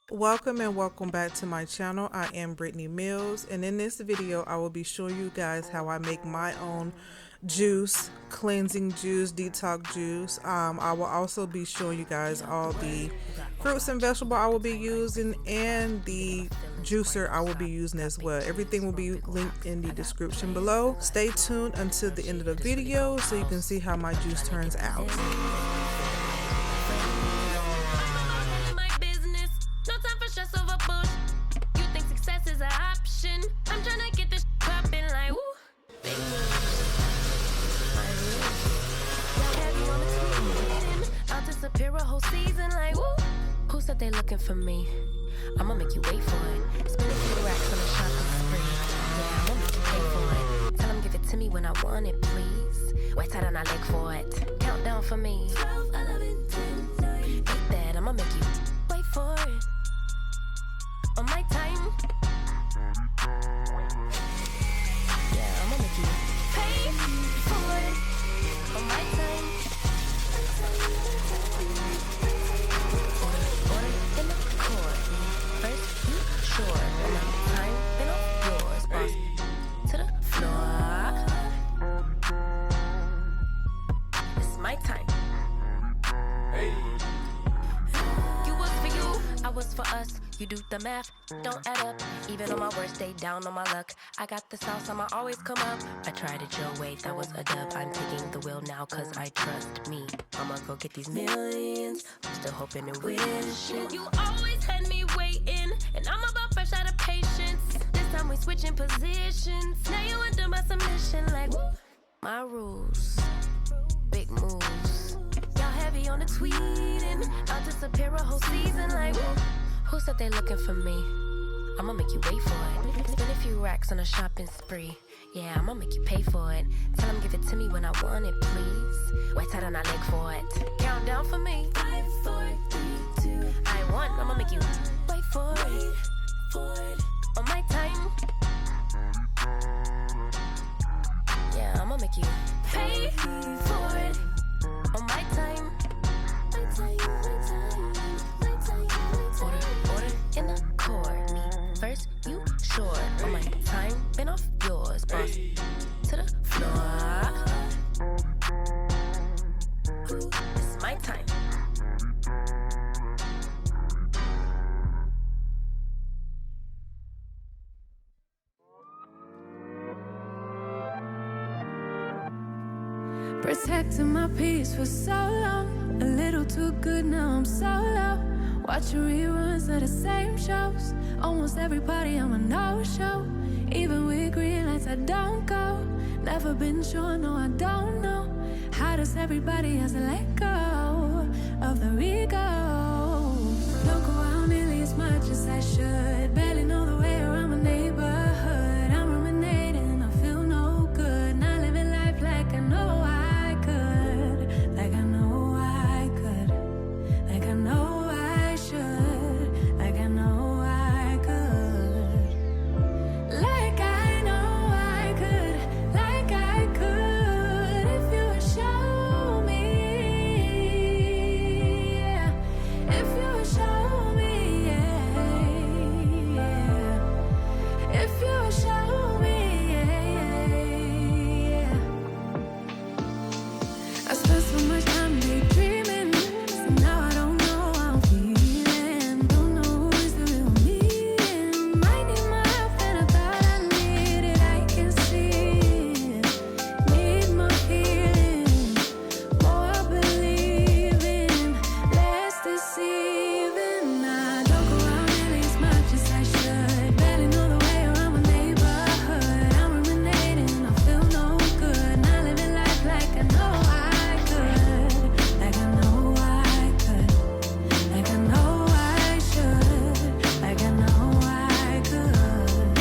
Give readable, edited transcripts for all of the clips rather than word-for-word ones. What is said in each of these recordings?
Welcome and welcome back to my channel. I am Brittany Mills, and in this video I will be showing you guys how I make my own juice, cleansing juice, detox juice. I will also be showing you guys all the fruits and vegetables I will be using and the juicer I will be using as well. Everything will be linked in the description below. Stay tuned until the end of the video so you can see how my juice turns out. I'm trying to get this poppin' like woo. Heavy on the tweet. I'll disappear a whole season like woo. Who said they looking for me? I'ma make you wait for it. Spend a few racks on a shopping spree. Yeah, I'ma make you pay for it. Tell them give it to me when I want it, please. Wait till I leg for it. Countdown for me. 12, 11, 10, 9. Eat that, I'ma make you wait for it. On my time. Yeah, I'ma make you pay for it on my time. Order in the court. First, you sure on my time, then on yours, boss. To the floor. It's my time. Hey. You was for you, I was for us. You do the math, don't add up. Even on my worst day, down on my luck. I got the sauce, I'ma always come up. I tried it your way, that was a dub. I'm taking the wheel now, cause I trust me. I'ma go get these millions. I'm still hoping to win shit. You always had me waiting, and I'm about fresh out of patience. This time we switching positions. Now you under my submission, like woo. My rules, big moves. Y'all heavy on the tweeting. I'll disappear a whole season, like woo. Who said they looking for me? I'ma make you wait for it. Spend a few racks on a shopping spree. Yeah, I'ma make you pay for it. Tell them give it to me when I want it, please. Wait till I leg for it. Countdown for me. 5, 4, 3, 2. I want, I'ma make you wait for it. On my time. Yeah, I'ma make you pay for it. On my time. Order in the court. Me first, you sure. On my time, been off yours, boss. To the floor. Ooh, it's my time. Protecting my peace for so long, a little too good, now I'm so low. Watching reruns of the same shows. Almost every party I'm a no-show. Even with green lights I don't go. Never been sure, no I don't know. How does everybody else let go of the ego? Don't go out nearly as much as I should. Barely know the way around my neighborhood. I'm ruminating, I feel no good. Not living life like I know I could. Like I know I could. Like I know I should, like I know I could, like I know I could, like I could, if you would show me, yeah. If you would show me, yeah. If you would show me, yeah. I spent so much time daydreaming, so now I don't know how I'm feeling. Don't know who is the real me. Might need my help and I thought I needed. I can see it. Need more healing, more believing, less deceiving. I don't go out nearly as much as I should. Barely know the way around my neighborhood. I'm ruminating, I feel no good. Not living life like I know I could. Like I know I could. Like I know I should. Like I know I could.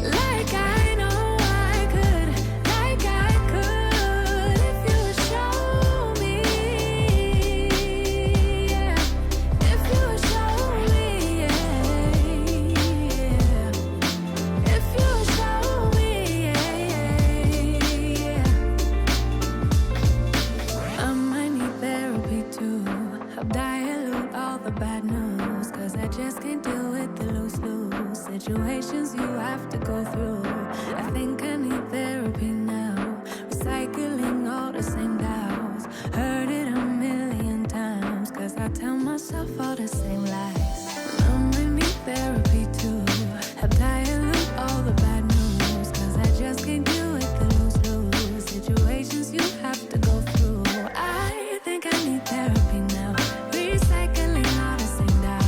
Like I know I could. Like I could. If you would show me, yeah. If you would show me, yeah. If you would show me, yeah. I might need therapy too. Help dilute all the bad news, 'cause cause I just can't deal with the lose-lose situations you have to go through. I think I need therapy now, recycling all the same doubts. Heard it a million times, cause I tell myself all the same lies. I need therapy too, help dilute all the bad news, cause I just can't deal with the lose-lose situations you have to go through. I think I need therapy now, recycling all the same doubts.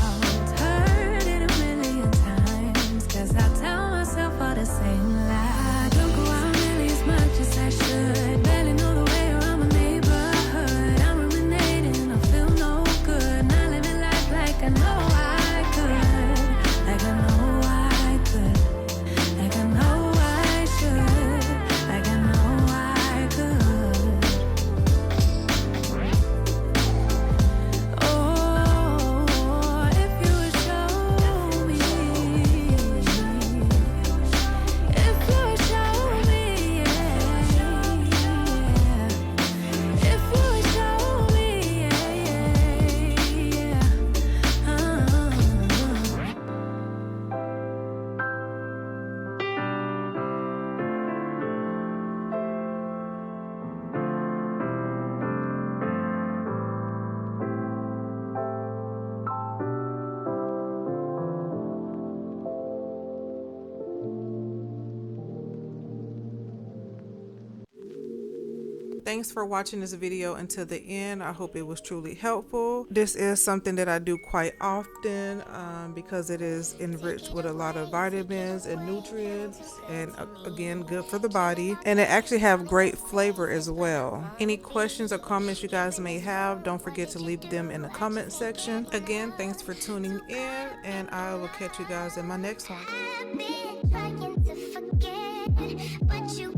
Heard it a million times, cause I tell myself all the same lies. Don't go out nearly as much as I should, barely know the way around my neighborhood. I'm ruminating, I feel no good, not living life like I know I could, like I know I could, like I know I should, like I know I could. Oh, if you would show me, if you would show me, yeah, if you would show me, yeah. Thanks for watching this video until the end. I hope it was truly helpful. This is something that I do quite often because it is enriched with a lot of vitamins and nutrients, and again, good for the body, and it actually have great flavor as well. Any questions or comments you guys may have, don't forget to leave them in the comment section. Again, thanks for tuning in, and I will catch you guys in my next one. I've been trying to forget, but you